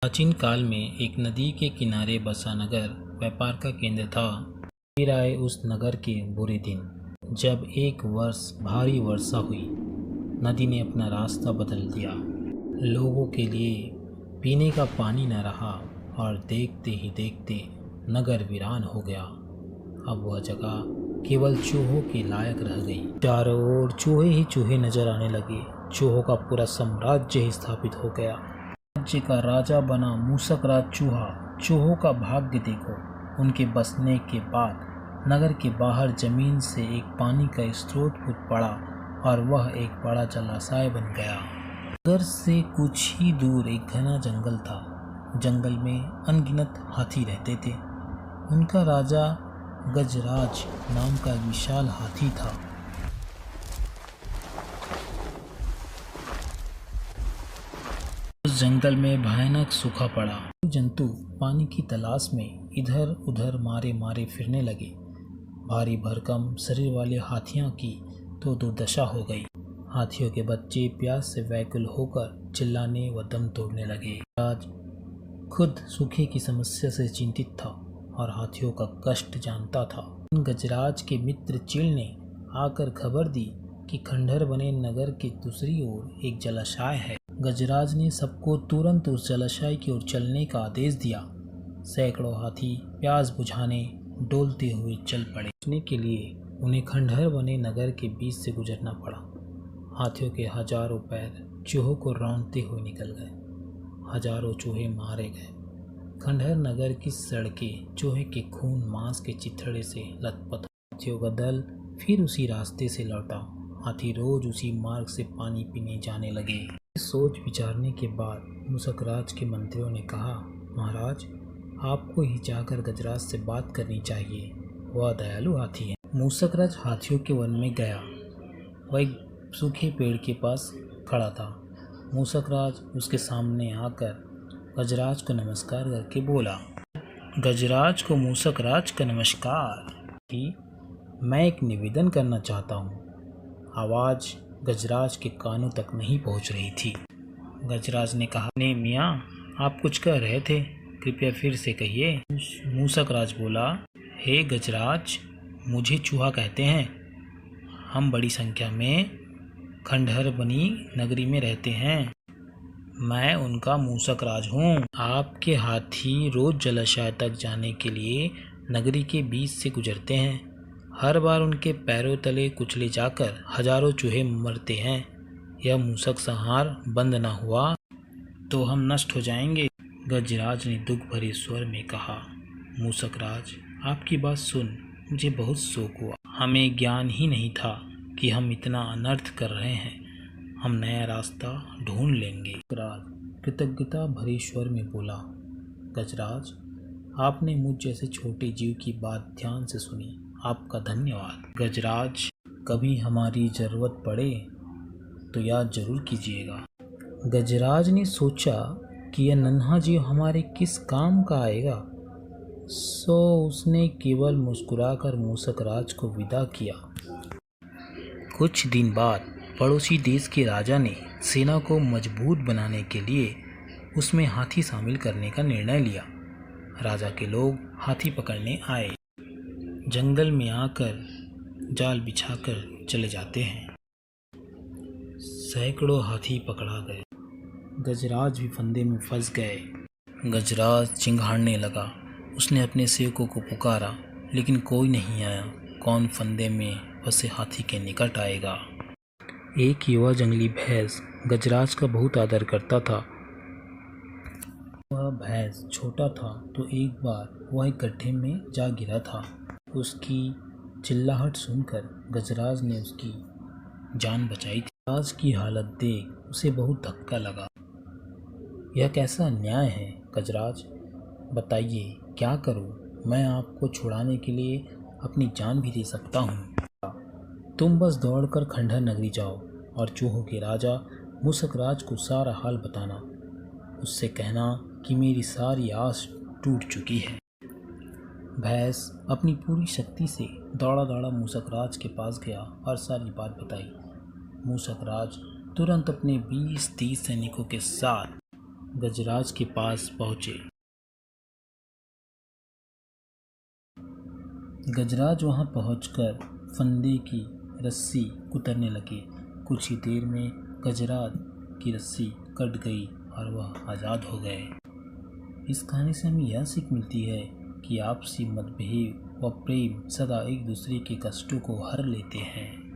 प्राचीन काल में एक नदी के किनारे बसा नगर व्यापार का केंद्र था। फिर आए उस नगर के बुरे दिन, जब एक वर्ष भारी वर्षा हुई। नदी ने अपना रास्ता बदल दिया। लोगों के लिए पीने का पानी न रहा और देखते ही देखते नगर वीरान हो गया। अब वह जगह केवल चूहों के लायक रह गई। चारों ओर चूहे ही चूहे नजर आने लगे। चूहों का पूरा साम्राज्य ही स्थापित हो गया। राज्य का राजा बना मूसक राज चूहा। चूहों का भाग्य देखो। उनके बसने के बाद नगर के बाहर जमीन से एक पानी का स्रोत फूट पड़ा और वह एक बड़ा जलाशय बन गया। नगर से कुछ ही दूर एक घना जंगल था। जंगल में अनगिनत हाथी रहते थे। उनका राजा गजराज नाम का एक विशाल हाथी था। उस जंगल में भयानक सूखा पड़ा। जंतु पानी की तलाश में इधर उधर मारे मारे फिरने लगे। भारी भरकम शरीर वाले हाथियों की तो दुर्दशा हो गई। हाथियों के बच्चे प्यास से व्याकुल होकर चिल्लाने व दम तोड़ने लगे। राज खुद सूखे की समस्या से चिंतित था और हाथियों का कष्ट जानता था। गजराज के मित्र चील ने आकर खबर दी कि खंडहर बने नगर के दूसरी ओर एक जलाशय है। गजराज ने सबको तुरंत उस जलाशय की ओर चलने का आदेश दिया। सैकड़ों हाथी प्यास बुझाने डोलते हुए चल पड़े। बचने के लिए उन्हें खंडहर बने नगर के बीच से गुजरना पड़ा। हाथियों के हजारों पैर चूहों को रौंदते हुए निकल गए। हजारों चूहे मारे गए। खंडहर नगर की सड़कें चूहे के खून मांस के चिथड़े से लथपथ। हाथियों का दल फिर उसी रास्ते से लौटा। हाथी रोज उसी मार्ग से पानी पीने जाने लगे। सोच विचारने के बाद मूसकराज के मंत्रियों ने कहा, महाराज, आपको ही जाकर गजराज से बात करनी चाहिए। वह दयालु हाथी है। मूसकराज हाथियों के वन में गया। वह एक सूखे पेड़ के पास खड़ा था। मूसकराज उसके सामने आकर गजराज को नमस्कार करके बोला। गजराज को मूसकराज का नमस्कार। कि मैं एक निवेदन करना चाहता हूँ। आवाज़ गजराज के कानों तक नहीं पहुँच रही थी। गजराज ने कहा, ने मियाँ, आप कुछ कह रहे थे, कृपया फिर से कहिए। मूसकराज बोला, हे गजराज, मुझे चूहा कहते हैं। हम बड़ी संख्या में खंडहर बनी नगरी में रहते हैं। मैं उनका मूसकराज हूँ। आपके हाथी रोज जलाशय तक जाने के लिए नगरी के बीच से गुजरते हैं। हर बार उनके पैरों तले कुचले जाकर हजारों चूहे मरते हैं। यह मूसक संहार बंद न हुआ तो हम नष्ट हो जाएंगे। गजराज ने दुख भरे स्वर में कहा, मूसकराज, आपकी बात सुन मुझे बहुत शोक हुआ। हमें ज्ञान ही नहीं था कि हम इतना अनर्थ कर रहे हैं। हम नया रास्ता ढूंढ लेंगे। गजराज कृतज्ञता भरे स्वर में बोला, गजराज, आपने मुझ जैसे छोटे जीव की बात ध्यान से सुनी। आपका धन्यवाद। गजराज, कभी हमारी ज़रूरत पड़े तो याद जरूर कीजिएगा। गजराज ने सोचा कि यह नन्हा जीव हमारे किस काम का आएगा, सो उसने केवल मुस्कुराकर मूसकराज को विदा किया। कुछ दिन बाद पड़ोसी देश के राजा ने सेना को मजबूत बनाने के लिए उसमें हाथी शामिल करने का निर्णय लिया। राजा के लोग हाथी पकड़ने आए। जंगल में आकर जाल बिछाकर चले जाते हैं। सैकड़ों हाथी पकड़ा गए। गजराज भी फंदे में फंस गए। गजराज चिंघाड़ने लगा। उसने अपने सेवकों को पुकारा, लेकिन कोई नहीं आया। कौन फंदे में फंसे हाथी के निकट आएगा। एक युवा जंगली भैंस गजराज का बहुत आदर करता था। वह भैंस छोटा था तो एक बार वह एक गड्ढे में जा गिरा था। उसकी चिल्लाहट सुनकर गजराज ने उसकी जान बचाई थी। गजराज की हालत देख उसे बहुत धक्का लगा। यह कैसा अन्याय है गजराज, बताइए क्या करूं? मैं आपको छुड़ाने के लिए अपनी जान भी दे सकता हूं। तुम बस दौड़कर खंडहर नगरी जाओ और चूहों के राजा मूसकराज को सारा हाल बताना। उससे कहना कि मेरी सारी आस टूट चुकी है। भैंस अपनी पूरी शक्ति से दौड़ा दौड़ा मूसकराज के पास गया और सारी बात बताई। मूसकराज तुरंत अपने 20-30 सैनिकों के साथ गजराज के पास पहुँचे। गजराज वहां पहुंचकर फंदे की रस्सी कुतरने लगे। कुछ ही देर में गजराज की रस्सी कट गई और वह आज़ाद हो गए। इस कहानी से हमें यह सीख मिलती है कि आपसी मतभेद व प्रेम सदा एक दूसरे के कष्टों को हर लेते हैं।